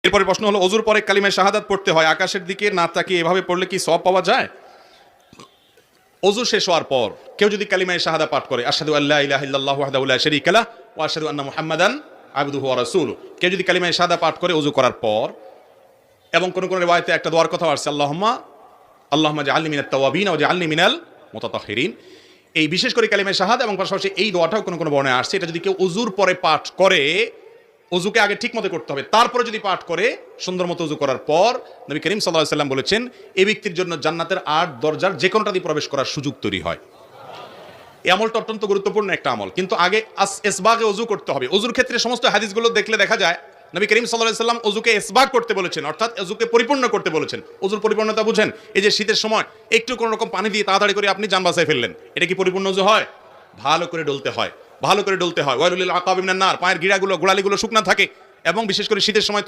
এরপরে প্রশ্ন হলো, ওযুর পরে কালিমায়ে শাহাদাত পড়তে হয়, আকাশের দিকে না তাকিয়ে এভাবে পড়লে কি সওয়াব পাওয়া যায়? ওযু শেষ হওয়ার পর কেউ যদি কালিমায়ে শাহাদা পাঠ করে, আশহাদু আল্লা ইলাহা ইল্লাল্লাহু ওয়াহদাহু লা শারীকা লাহু ওয়া আশহাদু আন্না মুহাম্মাদান আবদুহু ওয়া রাসূলুহু, কেউ যদি কালিমায়ে শাহাদা পাঠ করে ওযু করার পর, এবং কোন কোন রিওয়ায়াতে একটা দোয়ার কথা আসছে, আল্লাহুম্মা জাআলনি মিনাত তাওয়াবিন ওয়া জাআলনি মিনাল মুতাতাহহিরিন। এই বিশেষ করে কালিমায়ে শাহাদা এবং পাশাপাশি এই দোয়াটাও কোন কোন বর্ণনায় আসছে। এটা যদি কেউ ওযুর পরে পাঠ করে, ওযুকে আগে ঠিক মতো করতে হবে, তারপরে যদি পাঠ করে সুন্দর মতো ওযু করার পর, নবী করিম সাল্লাল্লাহু আলাইহি সাল্লাম বলেছেন এই ব্যক্তির জন্য জান্নাতের 8 দরজার যে কোনটা দিয়ে প্রবেশ করার সুযোগ তৈরি হয়। এই আমলটা অত্যন্ত গুরুত্বপূর্ণ একটা আমল, কিন্তু আগে ইসবাগে ওযু করতে হবে। ওযুর ক্ষেত্রে সমস্ত হাদিসগুলো দেখলে দেখা যায় নবী করিম সাল্লাল্লাহু আলাইহি সাল্লাম ওযুকে ইসবাগ করতে বলেছেন, অর্থাৎ ওযুকে পরিপূর্ণ করতে বলেছেন। ওযুর পরিপূর্ণতা বুঝেন? এই যে শীতের সময় একটু কোন রকম পানি দিয়ে তাড়াতাড়ি করে আপনি জান বাঁচায় ফেললেন, এটা কি পরিপূর্ণ ওযু হয়? ভালো করে ডলতে হয়, ভালো করে ডলতে হয়। ওয়াইলুল লিল আকাবি মিনান নার, পায়ের গিরাগুলো গোড়ালিগুলো শুকনা থাকে, এবং বিশেষ করে শীতের সময়